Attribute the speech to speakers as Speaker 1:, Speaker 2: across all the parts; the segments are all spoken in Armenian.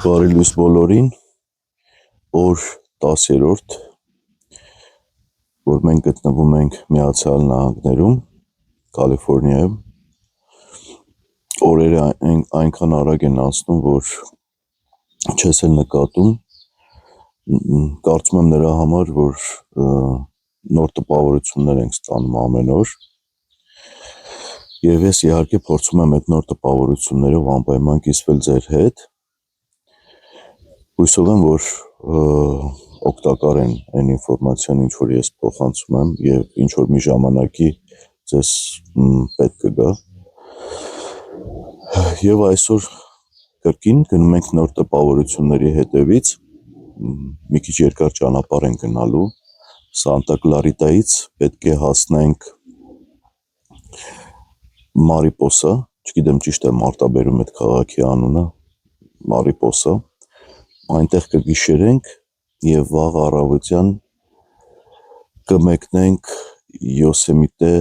Speaker 1: Բարի լույս բոլորին, օր 10-րդ, որ մենք գտնվում ենք Միացյալ Նահանգներում, Կալիֆոռնիայում, օրերը այնքան արագ են անցնում, որ չես էլ նկատում, կարծում եմ նրա համար, որ նոր տպավորություններ ենք ստանում ամեն օր, և ես իհարկե փորձում եմ այդ նոր տպավորություններով անպայման կիսվել ձեր հետ, հույսով եմ, որ օգտակար են այն ինֆորմացիան, ինչ որ ես փոխանցում եմ և ինչ որ մի ժամանակի ձեզ պետք կգա, և այսօր կրկին գնում ենք նոր տպավորությունների հետևից, մի քիչ երկար ճանապարհ ենք գնալու, Սանտա Կլարիտայից պետք է հասնենք Մարիպոսա, չգիտեմ ճիշտ եմ արտաբերում այդ քաղաքի անունը, Մարիպոսա, այնտեղ կգիշերենք և վաղ առավոտյան կմեկնենք Յոսեմիտե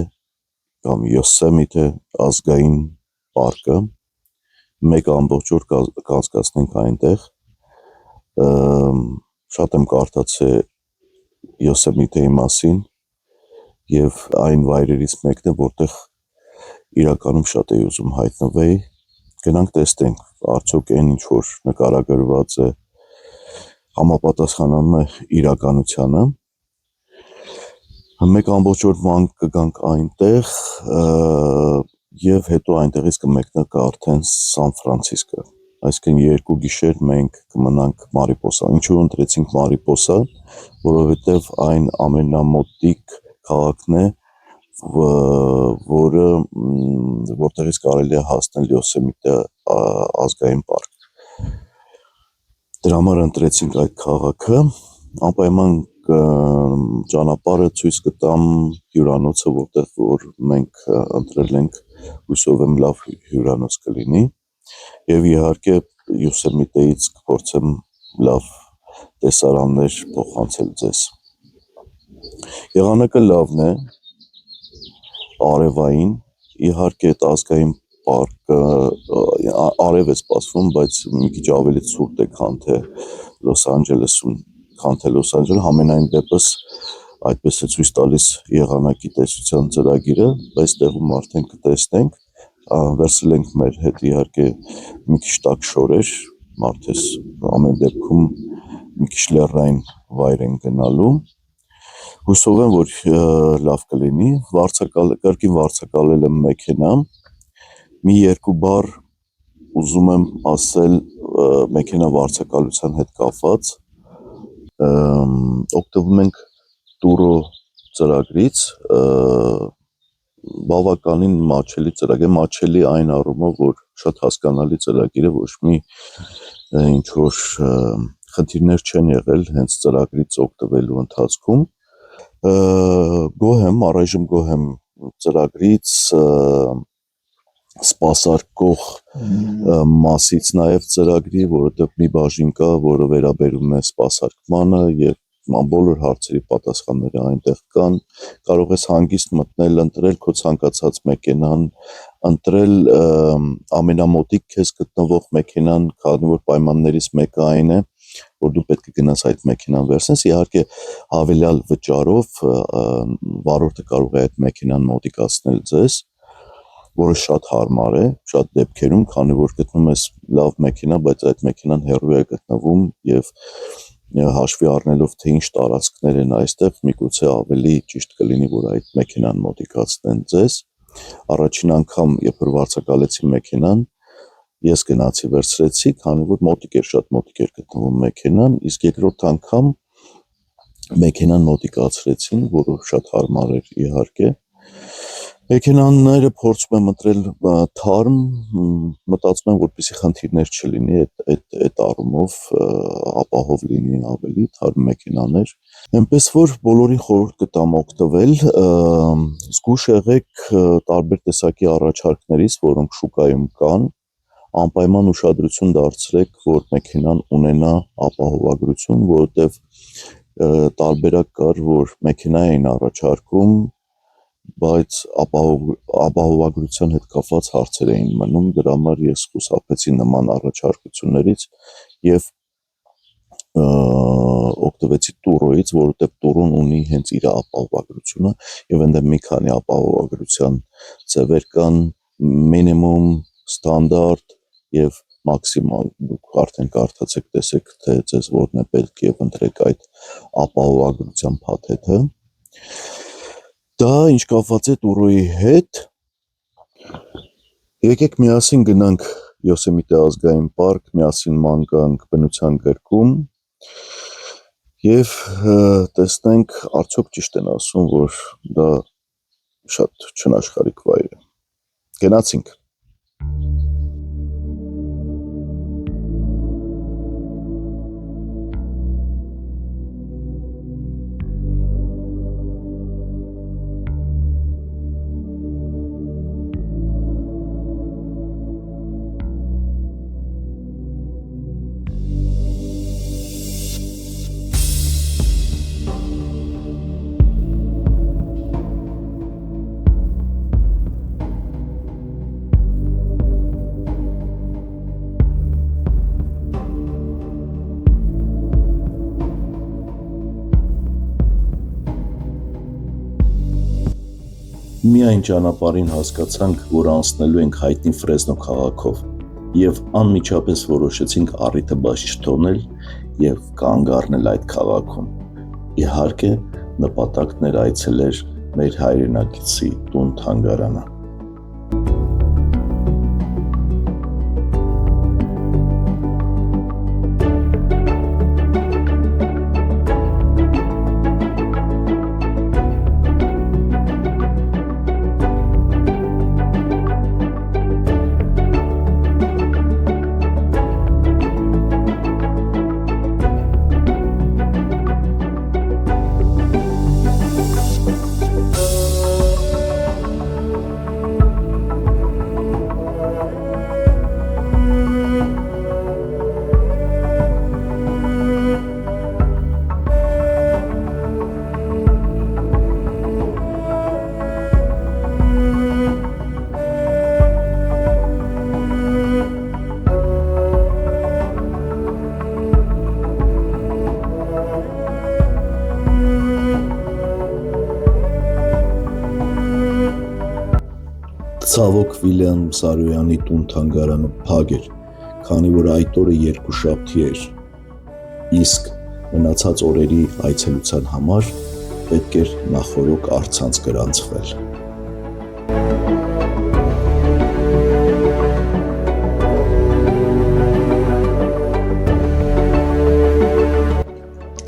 Speaker 1: կամ Յոսեմիտե ազգային պարկը, մեկ ամբողջ օր կանցկացնենք այնտեղ, շատ եմ կարդացել Յոսեմիտեի մասին և այն վայրերից մեկն է, որտեղ իրականում շատ էի ուզում հայտնվել, գնանք տեսնենք, արդյոք այն ինչ որ նկարագրված է համապատասխանում է իրականությանը, մեկ ամբողջ օր ման կգանք այնտեղ և հետո այնտեղից կմեկնենք արդեն Սան Ֆրանցիսկո, այսինքն 2 գիշեր մենք կմնանք Մարիպոսա, ինչու ընտրեցինք Մարիպոսա, որովհետև այն ամենամոտիկ քաղաքն է, որտեղից կարելի է հասնել Յոսեմիտե ազգային պարկ, դրա համար ընտրեցինք այդ քաղաքը, անպայման ճանապարհը ցույց կտամ հյուրանոցը, որտեղ որ մենք ընտրել ենք, հույսով եմ լավ հյուրանոց կլինի, և իհարկե Յոսեմիտեից կփորձեմ լավ տեսարաններ փոխանցել ձեզ, եղանակը լավն է, արևային, իհարկե այդ ազգային պարկը արև է սպասվում, բայց մի քիչ ավելի ցուրտ է, քան թե Լոս Անջելեսում, համենայն դեպս այդպես է ցույց տալիս եղանակի տեսության ծրագիրը, բայց տեղում արդեն կտեսնենք, վերցրել ենք մեր հետ իհարկե մի քիչ տաք շորեր, մարդես ամեն դեպքում մի քիչ լեռնային վայր են գնալու, հույսով եմ, որ լավ կլինի, կրկին վարձակալել եմ մեքենա, մի 2 բառ ուզում եմ ասել մեքենա վարձակալության հետ կապված, օգտվում ենք Turo ծրագրից, բավականին մատչելի ծրագիր է, մատչելի այն առումով, որ շատ հասկանալի ծրագիր է, ոչ մի ինչ որ խնդիրներ չեն եղել հենց ծրագրից օգտվելու ընթացքում, առայժմ գոհ եմ ծրագրից, սպասարկող մասից նաև ծրագրի, որովհետև մի բաժին կա, որը վերաբերում է սպասարկմանը և բոլոր հարցերի պատասխանները այնտեղ կան, կարող ես հանգիստ մտնել, ընտրել քո ցանկացած մեքենան, ընտրել ամենամոտիկ քեզ գտնվող մեքենան, քանի որ պայմաններից մեկը այն է, որ դու պետք է գնաս այդ մեքենան վերցնես, իհարկե հավելյալ վճարով վարորդը կարող է այդ մեքենան մոտիկացնել ձեզ, որը շատ հարմար է, շատ դեպքերում, քանի որ գտնում ես լավ մեքենա, բայց այդ մեքենան հեռու է գտնվում և հաշվի առնելով, թե ինչ տարածքներ են այստեղ, միգուցե ավելի ճիշտ կլինի, որ այդ մեքենան մոտիկացնեն ձեզ, առաջին անգամ, երբ որ վարձակալեցի մեքենան, ես գնացի վերցրեցի, քանի որ շատ մոտիկ էր գտնվում մեքենան, իսկ երկրորդ անգամ մեքենան մոտիկացրեցին, որը շատ հարմար էր իհարկե, մեքենաները փորձում եմ ընտրել թարմ, մտածում եմ, որպեսզի խնդիրներ չլինի այդ առումով, ապահով լինի ավելի թարմ մեքենաներ, այնպես որ բոլորին խորհուրդ կտամ օգտվել, զգույշ եղեք տարբեր տեսակի առաջարկներից, որոնք շուկայում կան, անպայման ուշադրություն դարձրեք, որ մեքենան ունենա ապահովագրություն, որովհետև տարբերակ կար, որ մեքենա էին առաջարկում բայց ապահովագրության հետ կապված հարցեր էին մնում, դրա համար ես խուսափեցի նման առաջարկություններից եւ օգտվեցի Տուրոյից, որովհետեւ Տուրոն ունի հենց իր ապահովագրությունը եւ այնտեղ մի քանի ապահովագրության ձևեր կան, մինիմում, ստանդարտ եւ մաքսիմալ։ Դուք արդեն կարդացեք, տեսեք, թե ձեզ որն է պետք եւ ընտրեք այդ ապահովագրության փաթեթը։ Դա ինչ կապված է Տուրոյի հետ, եկեք միասին գնանք Յոսեմիտե ազգային պարկ, միասին ման գանք բնության գրկում եւ տեսնենք արդյոք ճիշտ են ասում, որ դա շատ չնաշխարհիկ վայր է։ Գնացինք։ Միայն ճանապարհին հասկացանք, որ անցնելու ենք հայտնի Ֆրեզնո քաղաքով եւ անմիջապես որոշեցինք առիթը բաց չթողնել եւ կանգ առնել այդ քաղաքում։ Իհարկե, նպատակն էր այցելել մեր հայրենակիցի տուն թանգարանը։ Ցավոք Վիլյամ Սարոյանի տուն թանգարանը փակ էր, քանի որ այդ օրը երկուշաբթի էր, իսկ մնացած օրերի այցելության համար պետք էր նախօրոք առցանց գրանցվել։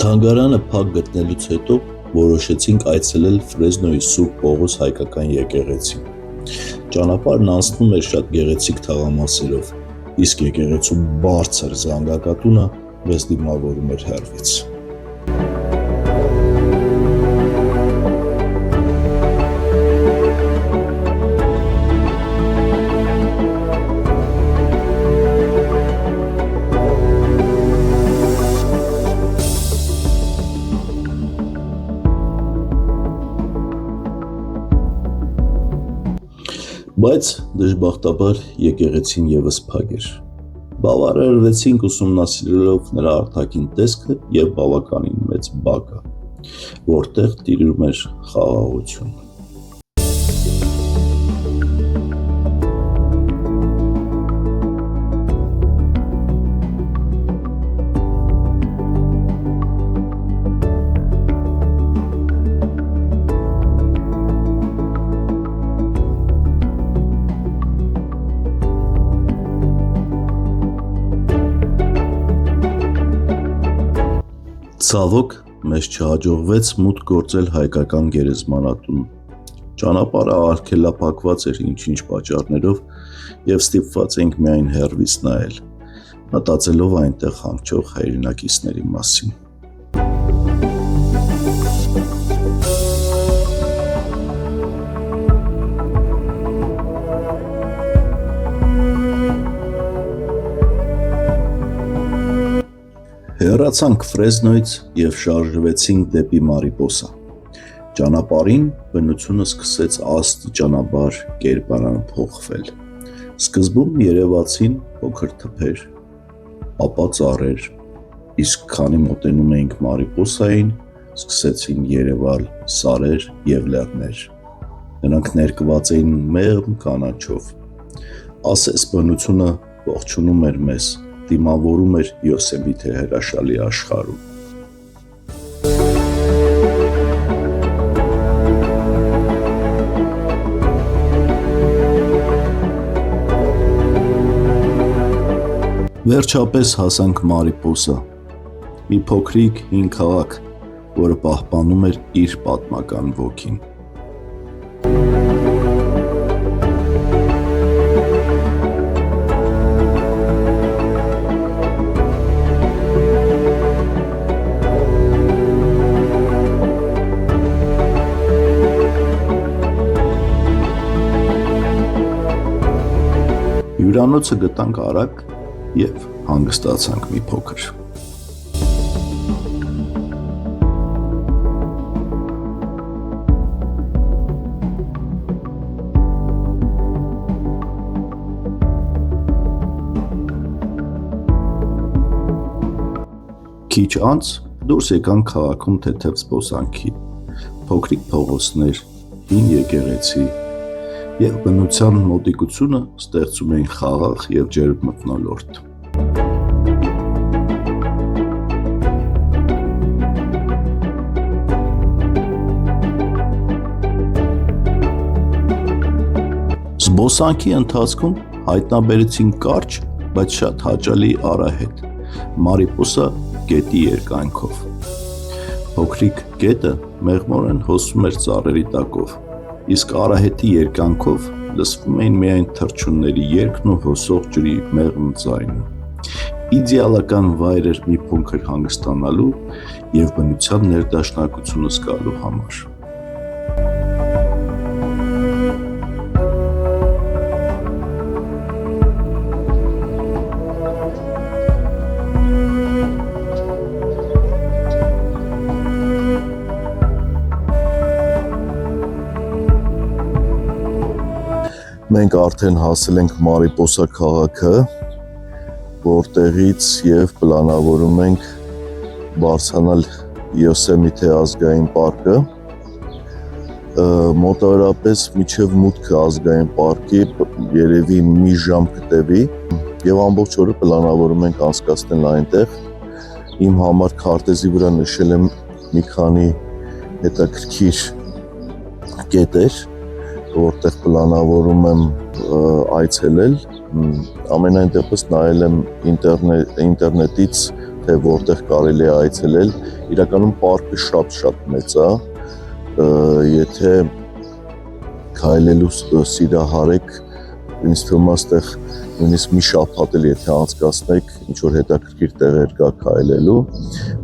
Speaker 1: Թանգարանը փակ գտնելուց հետո որոշեցինք այցելել Ֆրեզնոյի Սուրբ Պողոս հայկական եկեղեցի։ Ճանապարհն անցնում էր շատ գեղեցիկ թաղամասերով, իսկ եկեղեցու բարձր զանգակատունը մեզ դիմավորում էր հեռվից։ Բայց դժբախտաբար եկեղեցին եւս փակ էր։ Բավարարվեցինք ուսումնասիրելով նրա արտաքին տեսքը եւ բավականին մեծ բակը, որտեղ տիրում էր խաղաղություն։ Ցավոք, մեզ չհաջողվեց մուտք գործել հայկական գերեզմանատուն։ Ճանապարհը արգելափակված էր ինչ-ինչ պատճառներով եւ ստիպված էինք միայն հեռվից նայել, մտածելով այնտեղ հանգչող հայրենակիցների մասին։ Հեռացանք Ֆրեզնոյից եւ շարժվեցինք դեպի Մարիպոսա։ Ճանապարհին բնությունը սկսեց աստիճանաբար կերպարանափոխվել։ Սկզբում երևացին փոքր թփեր, ապա ծառեր, իսկ քանի մոտենում էինք Մարիպոսային, սկսեցին երևալ սարեր և լեռներ։ Նրանք ներկված էին մեղմ կանաչով։ Ասես բնությունը ողջունում էր մեզ, դիմավորում էր Յոսեմիթե հրաշալի աշխարհում։ Վերջապես հասանք Մարիպոսա, մի փոքրիկ հին քաղաք, որը պահպանում էր իր պատմական ոգին։ Հյուրանոցը գտանք արագ և հանգստացանք մի փոքր։ Քիչ անց դուրս եկանք քաղաքում թեթև զբոսանքի, փոքրիկ փողոցներ, հին եկեղեցի և բնության մոտիկությունը ստեղծում էին խաղաղ և ջերմ մթնոլորտ։ Զբոսանքի ընթացքում հայտնաբերեցինք կարճ, բայց շատ հաճելի արահետ, Մարիպոսա գետի երկայնքով։ Փոքրիկ գետը մեղմորեն հոսում էր ծառերի տակով, իսկ արահետի երկայնքով լսվում էին միայն թռչունների երգն ու հոսող ջրի մեղմ ձայնը։ Իդեալական վայր էր մի փոքր հանգստանալու և բնության ներդաշնակությունը զգալու համար։ Մենք արդեն հասել ենք Մարիպոսա քաղաքը, որտեղից և պլանավորում ենք բարձրանալ Յոսեմիթե ազգային պարկը։ Մոտավորապես մինչև մուտքը ազգային պարկի երևի մի ժամ կտևի և ամբողջ օրը պլանավորում ենք անցկացնել այնտեղ։ Իմ համար քարտեզի վրա նշել եմ մի քանի հետաքրքիր կետեր, որտեղ պլանավորում եմ այցելել, ամենայն դեպս նայել եմ ինտերնետից, թե որտեղ կարելի է այցելել, իրականում պարկը շատ մեծ է, եթե քայլելու սիրահարեք, ինձ թվում է այստեղ նույնիսկ մի շաբաթ էլ եթե անցկացնեք, ինչ-որ հետաքրքիր տեղեր կա քայլելու,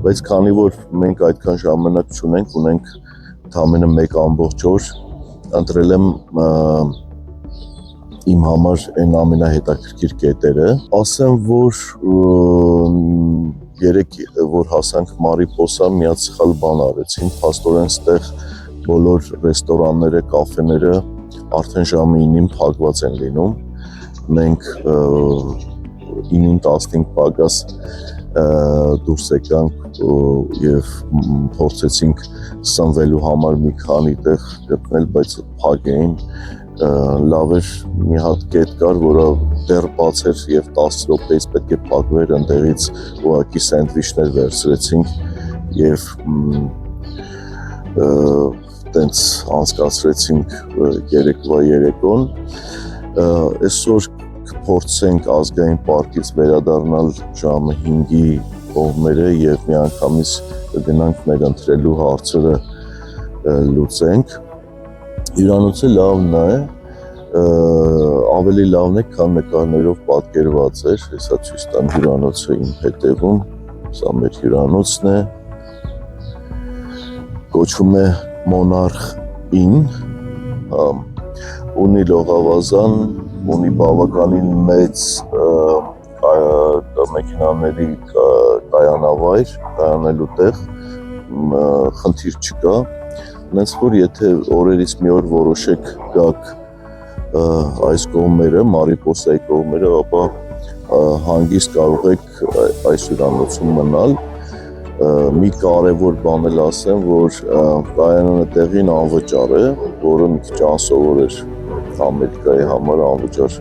Speaker 1: բայց քանի որ մենք այդքան ժամանակ չունենք, ունենք ընդամենը մեկ ամբողջ օր, ընտրել եմ իմ համար այն ամենահետաքրքիր կետերը։ Ասեմ, որ երեկ որ հասանք Մարիպոսա, միած սխալ բան արեցինք, փաստորեն ստեղ բոլոր ռեստորանները, կաֆեները արդեն ժամը 9-ին փակված են լինում։ Մենք 9-ին 15 պակաս դուրս եկանք և փորձեցինք սնվելու համար մի քանի տեղ գտնել, բայց փակ էին։ Լավ էր, մի հատ կետ կար, որը դեռ բաց էր և 10 րոպեից պետք է փակվեր, ընդեղից ուղղակի սենդվիչներ վերցրեցինք և տենց անցկացրեցինք երեկվա երեկոն։ Այսօր կփորձենք ազգային պարկից վերադառնալ ժամը 5-ի կողմերը և միանգամից կգնանք մեր ընտրելու հարցերը լուծենք։ Հյուրանոցը լավն է, ավելի լավն է, քան նկարներով պատկերված էր, հեսա ցույց տամ հյուրանոցը իմ հետևում, սա մեր հյուրանոցն է, կոչվում է Monarch Inn, ունի լողավազան, ունի բավականին մեծ մեքենաների կայանավայր, կայանելու տեղ, խնդիր չկա, Հենց որ եթե օրերից մի օր որոշեք գաք այս կողմերը, Մարիպոսայի կողմերը, ապա հանգիստ կարող եք այս հյուրանոցում մնալ։ Մի կարևոր բան էլ ասեմ, որ կայարանը տեղին անվճար է, որը մի քիչ անսովոր էր Ամերիկայի համար անվճար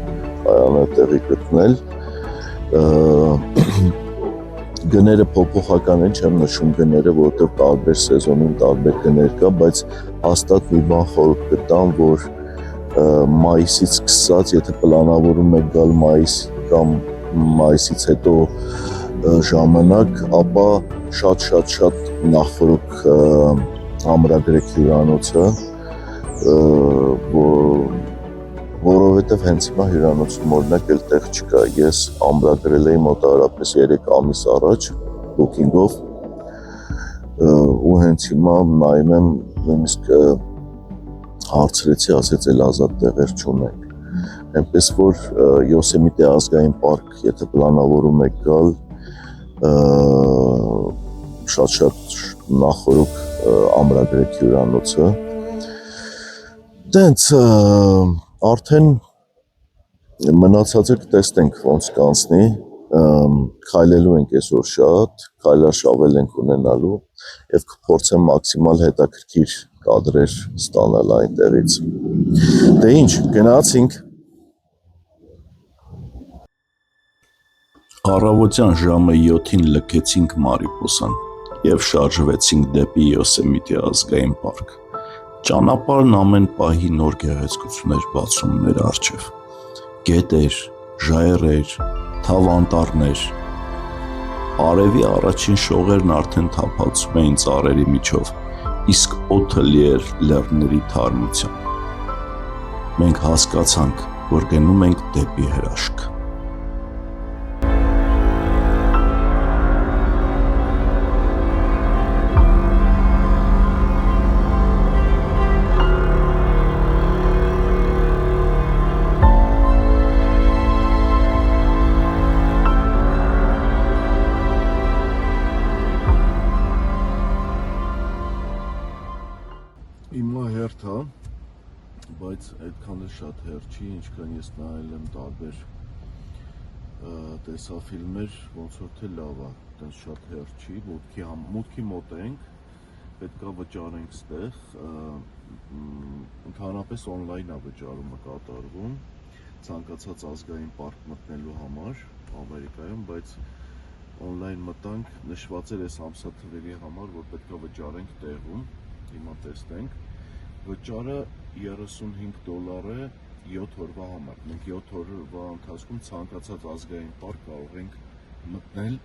Speaker 1: կայարանը տեղի գտնել։ Գները փոփոխական են, չեմ նշում գները, որովհետև տարբեր սեզոնին տարբեր գներ կա, բայց հաստատ մի բան խորհուրդ կտամ, որ մայիսից սկսած, եթե պլանավորում եք գալ մայիս կամ մայիսից հետո ժամանակ, ապա շատ նախորդ ամրագրեք հյուրանոցը, որովհետև հենց հիմա հյուրանոցում օրինակ էլ տեղ չկա, ես ամրագրել էի մոտավորապես 3 ամիս առաջ բուքինգով ու հենց հիմա նայում եմ նույնիսկ հարցրեցի, ասեց էլ ազատ տեղեր չունենք, այնպես որ Յոսեմիտե ազգային պարկ, եթե պլանավորում եք գալ, շատ նախորդ ամրագրեք հյուրանոցը, դենց արդեն մնացածը կտեսնենք ոնց կանցնի, քայլելու ենք այսօր շատ, քայլարշավել ենք ունենալու և կփորձեմ մաքսիմալ հետաքրքիր կադրեր ստանալ այնտեղից։ Դե ինչ, գնացինք։ Առավոտյան ժամը 7-ին լքեցինք Մարիպոսան և շարժվեցինք դեպի Յոսեմիտե ազգային պարկ։ Ճանապարհն ամեն պահի նոր գեղեցկություն էր բացում մեր առջև։ Գետեր, ժայռեր, թավանտառներ։ Արևի առաջին շողերն արդեն թափանցում էին ծառերի միջով, իսկ օդը լի էր լեռների թարմությամբ։ Մենք հասկացանք, որ գնում ենք դեպի հրաշք։ Հիմա հերթ է, բայց այդքան էլ շատ հերթ չի, ինչքան ես նայել եմ տարբեր տեսաֆիլմեր, ոնց որ թե լավ է, այդպես շատ հերթ չի, մուտքի մոտ ենք, պետք է վճարենք ստեղ, ընդհանրապես օնլայն է վճարումը կատարվում, ցանկացած ազգային պարկ մտնելու համար Ամերիկայում, բայց օնլայն մտանք, նշված էր այս ամսաթվերի համար, որ պետք է վճարենք տեղում, հիմա տեսնենք, վճարը $35 է 7 օրվա համար, մենք 7 օրվա ընթացքում ցանկացած ազգային պարկ կարող ենք մտնել,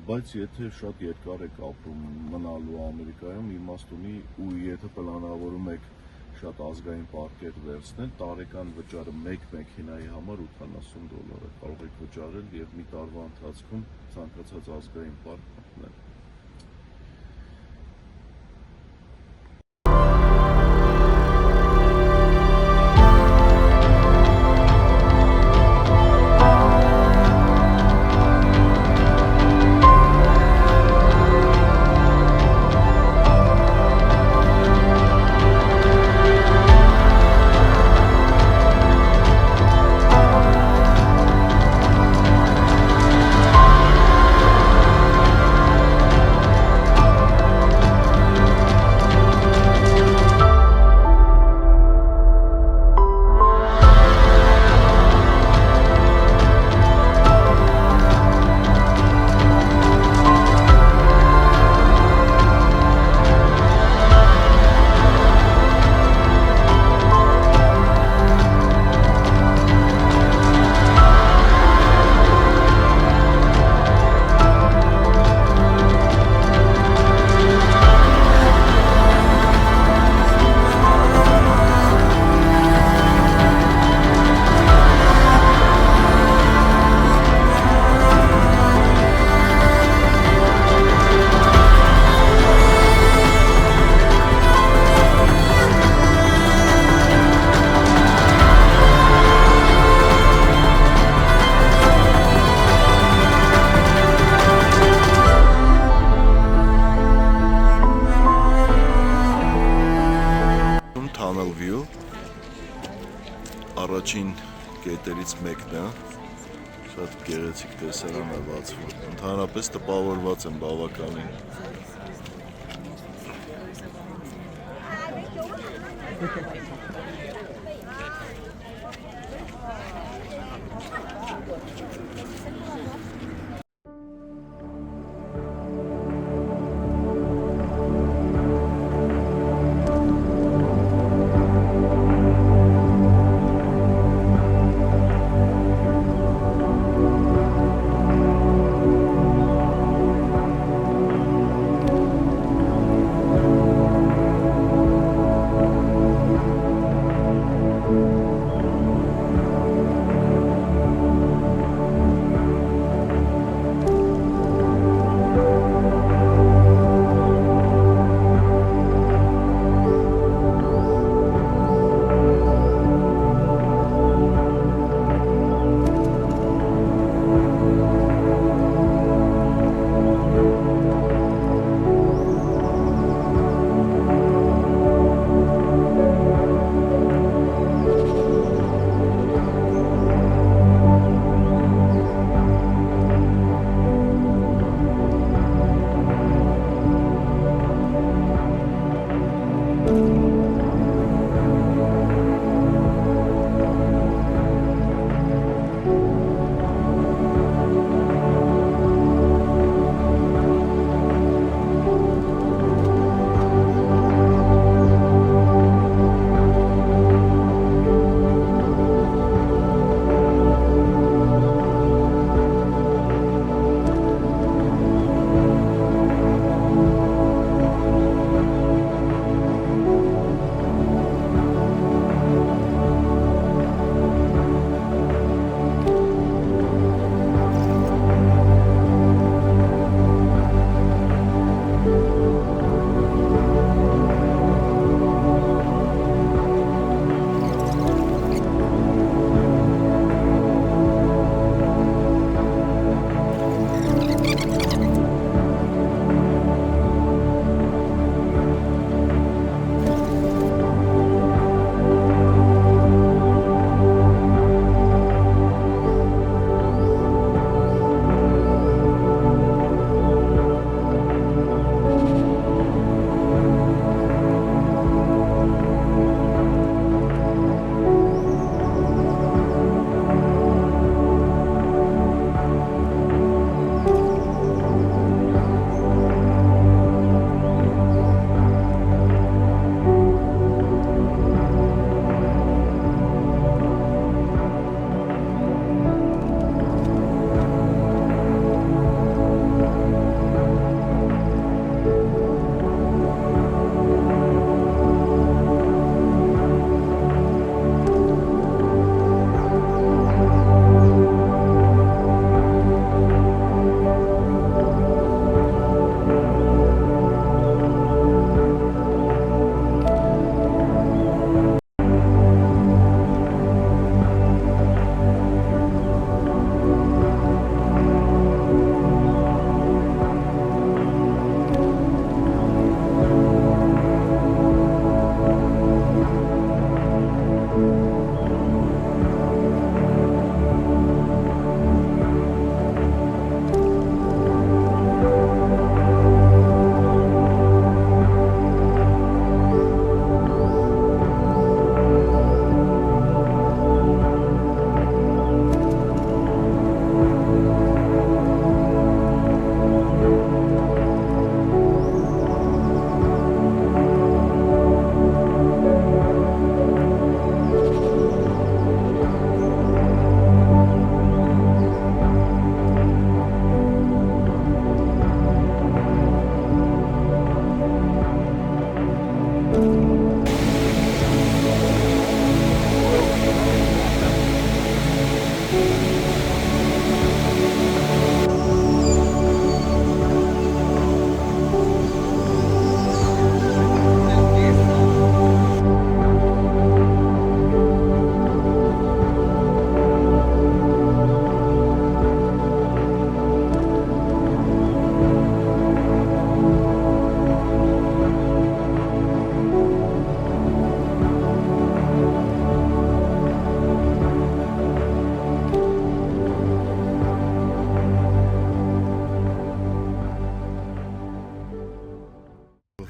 Speaker 1: բայց եթե շատ երկար եք ապրում մնալու Ամերիկայում, իմաստ ունի ու եթե պլանավորում եք շատ ազգային պարկեր վերցնել, տարեկան վճարը մեկ մեքենայի համար $80 է, կարող եք վճարել և մի տարվա ընթացքում ցանկացած ազգային պարկ մտնել։ առաջին կետերից մեկն է, շատ գեղեցիկ տեսարան է բացվում, ընդհանրապես տպավորված եմ բավականին։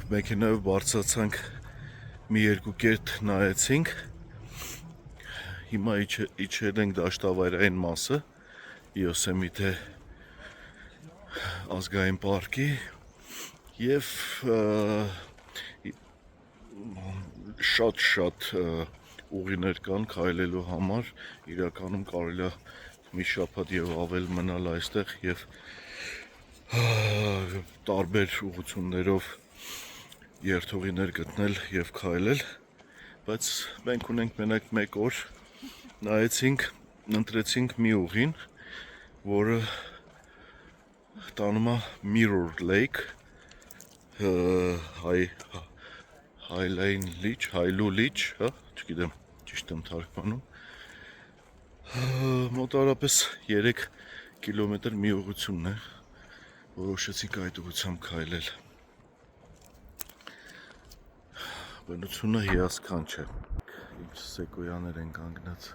Speaker 1: մեքենայով բարձրացանք մի երկու կերտ նայեցինք, հիմա իջել ենք դաշտավայրային մասը, Յոսեմիթե ազգային պարկի և շատ ուղիներ կան քայլելու համար, իրականում կարելի է մի շաբաթ և ավել մնալ այստեղ և տարբեր ուղղություններով երթուղիներ գտնել և քայլել, բայց մենք ունենք մենակ մեկ օր, նայեցինք, ընտրեցինք մի ուղին, որը տանում է Mirror Lake, Հայլու լիճ, չգիտեմ ճիշտ եմ թարգմանում, մոտավորապես 3 կիլոմետր մի ուղղությունն է, որոշեցինք այդ ուղղությամբ քայլել, բնությունը հիասքանչ է, ինչ սեկոյաներ են կանգնած.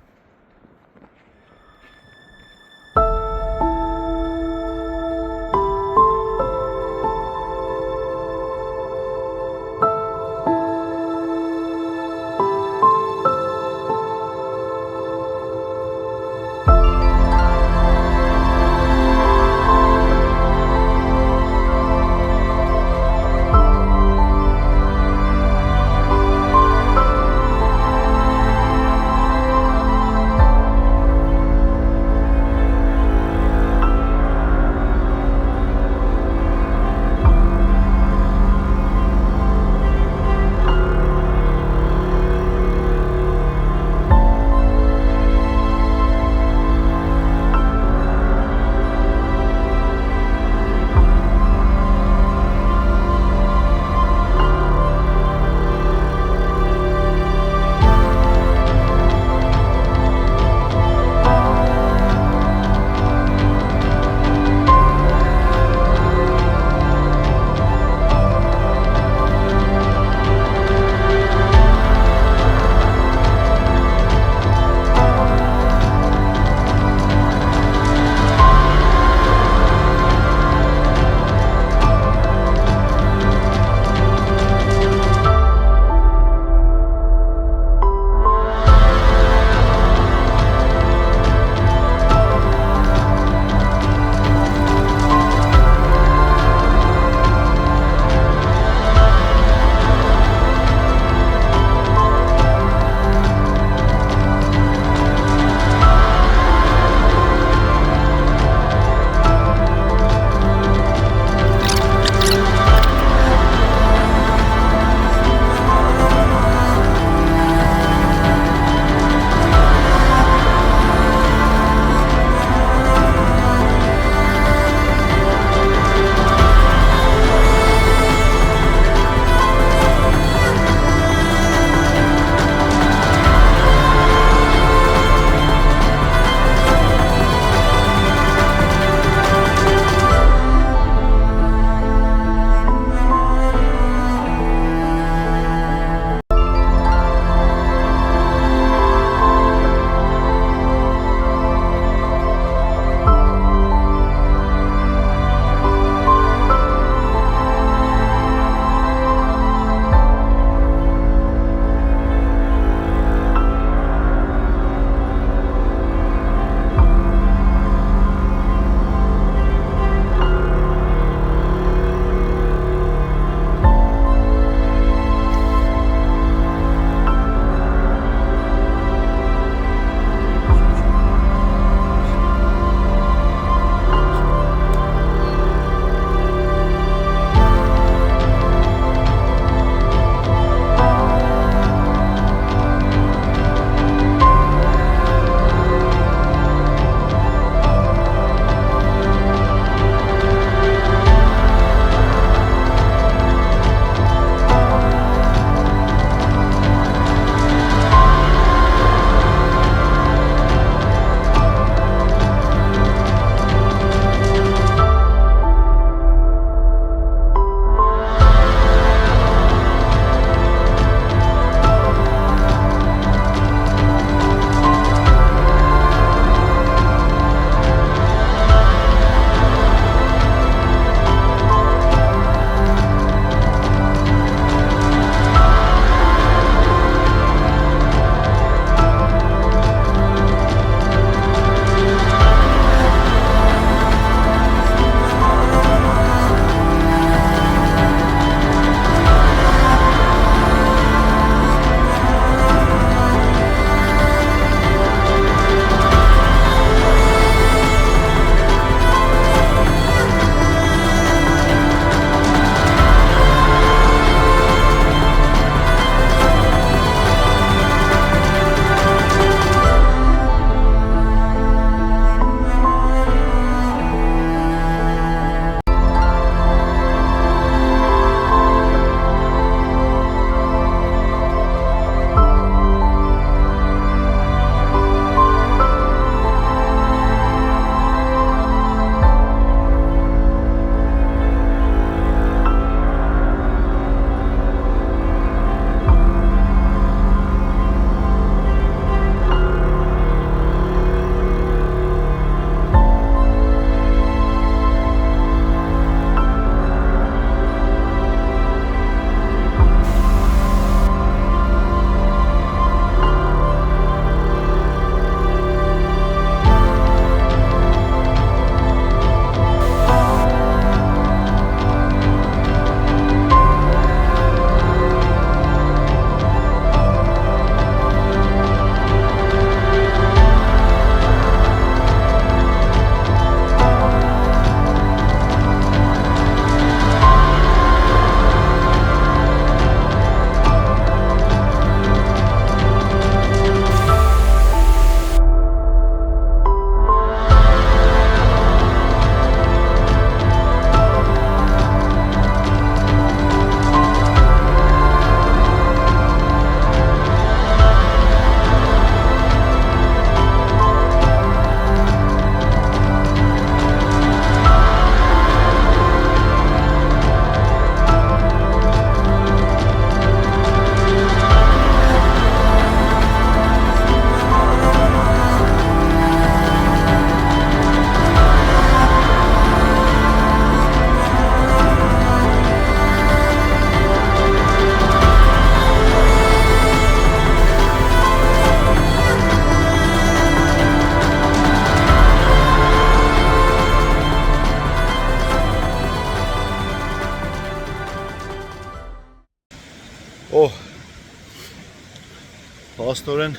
Speaker 2: փաստորեն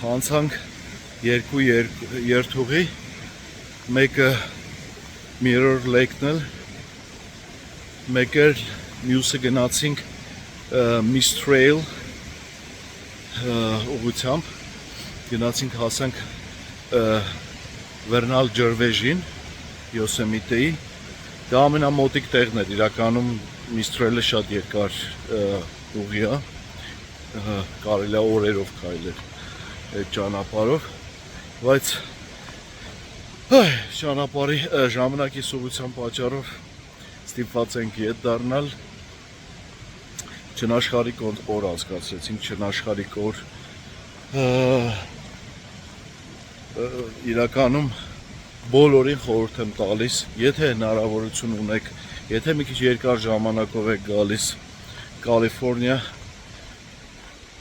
Speaker 2: անցանք երկու երթուղի, մեկը Mirror Lake-ն էլ, մեկը մյուսը գնացինք Mist Trail ուղղությամբ, գնացինք հասանք Vernal Ջրվեժին, Yosemite-ի, դա ամենամոտիկ տեղն էր, իրականում Mist Trail-ը շատ երկար ուղի է, կարելի է օրերով քայլել այդ ճանապարհով, բայց ճանապարհի ժամանակի սովության պատճառով ստիպված ենք ետ դառնալ, չնաշխարհիկ օր անցկացրեցինք, չնաշխարհիկ օր, իրականում բոլորին խորհուրդ եմ տալիս, եթե հնարավորություն ունեք, եթե մի քիչ երկար ժամանակով եք գալիս Կալիֆոռնիա,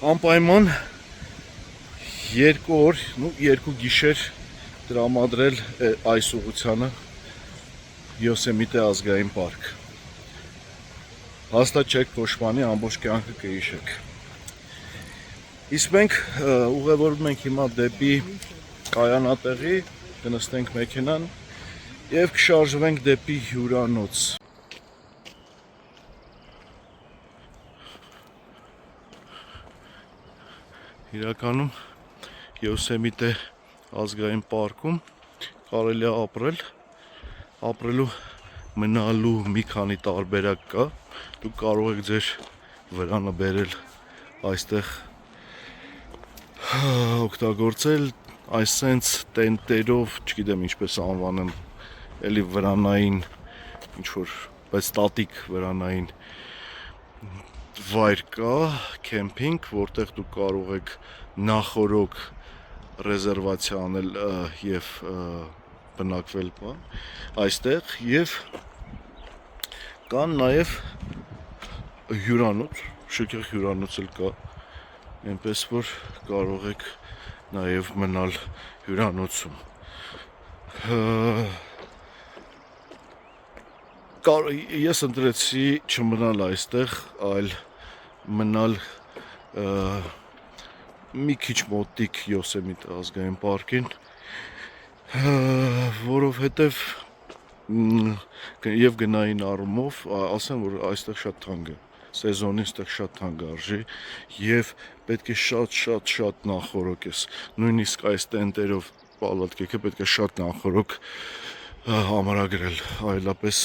Speaker 2: անպայման 2 օր, 2 գիշեր տրամադրել այս ուղղությանը Yosemite ազգային պարկ։ Հաստատ չեք փոշմանի, ամբողջ կյանքը կհիշեք։ Իսկ մենք ուղևորվում ենք հիմա դեպի կայանատեղի, կնստենք մեքենան եւ կշարժվենք դեպի հյուրանոց։ Իրականում Yosemite ազգային պարկում կարելի է ապրելու մնալու մի քանի տարբերակ կա, դուք կարող եք ձեր վրանը բերել այստեղ օգտագործել, այս սենց տենտերով, չգիտեմ ինչպես անվանեմ, էլի վրանային, ինչ-որ, բայց ստատիկ վրանային վայր կա, քեմփինգ, որտեղ դուք կարող եք նախօրոք ռեզերվացիա անել եւ բնակվել այստեղ եւ կան նաեւ հյուրանոց, շքեղ հյուրանոց էլ կա, այնպես որ կարող եք նաեւ մնալ հյուրանոցում։ Ես ընտրեցի չմնալ այստեղ, այլ մնալ մի քիչ մոտիկ Yosemite ազգային պարկին, որովհետև եւ գնային առումով, ասեմ, որ այստեղ շատ թանկ է, սեզոնին այստեղ շատ թանկ արժի եւ պետք է շատ նախորոք ես, նույնիսկ այս տենտերով պալատկեքը պետք է շատ նախորոք ամրագրել, այլապես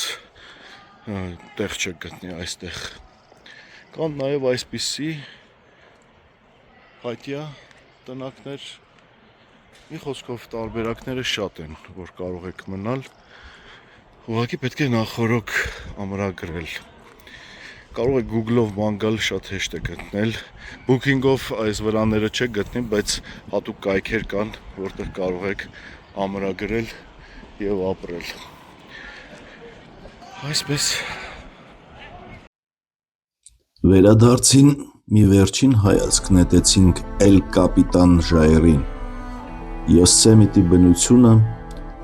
Speaker 2: տեղ չեք գտնի այստեղ։ Կան նաեւ այսպիսի հայտյա տնակներ, մի խոսքով տարբերակները շատ են, որ կարող եք մնալ, ուղղակի պետք է նախորոք ամրագրել։ Կարող եք Google-ով ման գալ, շատ հեշտ է գտնել, Booking-ով այս վրաները չեք գտնի, բայց հատուկ կայքեր կան, որտեղ կարող եք ամրագրել եւ ապրել։ Այսպես
Speaker 1: Վերադարձին մի վերջին հայացք նետեցինք Էլ Կապիտան ժայռին։ Yosemite բնությունը,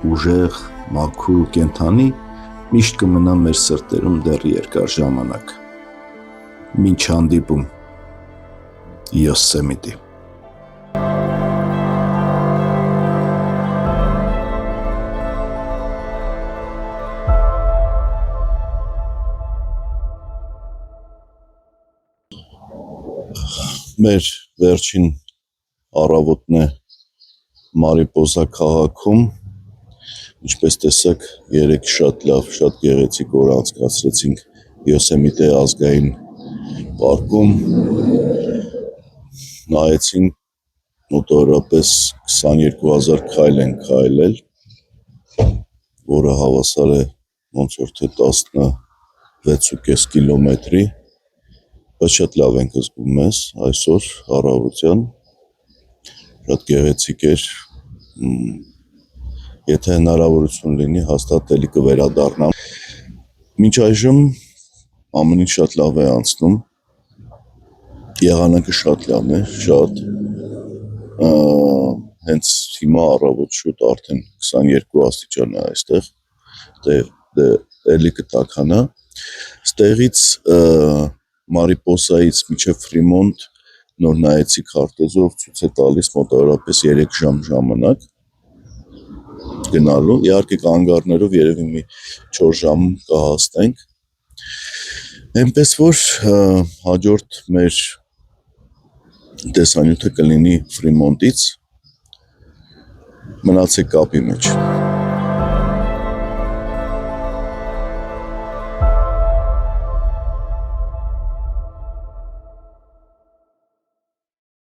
Speaker 1: ուժեղ, մաքուր ու կենդանի, միշտ կմնա մեր սրտերում դեռ երկար ժամանակ։ Մինչ հանդիպում, Yosemite։ Մեր վերջին առավոտն է Մարիպոսա քաղաքում, ինչպես տեսակ, երեք շատ լավ, շատ գեղեցիկ օր անցկացրեցինք Yosemite ազգային պարկում, նայեցինք մոտավորապես 22,000 քայլ են քայլել, որը հավասար է ոնց որ թե 16.5 կիլոմետրի, բայց շատ լավ ենք զգում մեզ այսօր առավոտյան, շատ գեղեցիկ էր, եթե հնարավորություն լինի, հաստատ էլի կվերադառնամ։ Մինչ այժմ ամեն ինչ շատ լավ է անցնում, եղանակը շատ լավն է, շատ, հենց հիմա առավոտ շուտ արդեն 22 աստիճան է այստեղ, էլի կտաքանա, ստեղից Մարիպոսայից մինչև Ֆրիմոնտ նոր նայեցի քարտեզով ցույց է տալիս մոտավորապես 3 ժամ ժամանակ գնալու, իհարկե կանգառներով երևի մի 4 ժամ կհասնենք, այնպես որ հաջորդ մեր տեսանյութը կլինի Ֆրիմոնտից, մնացեք կապի մեջ։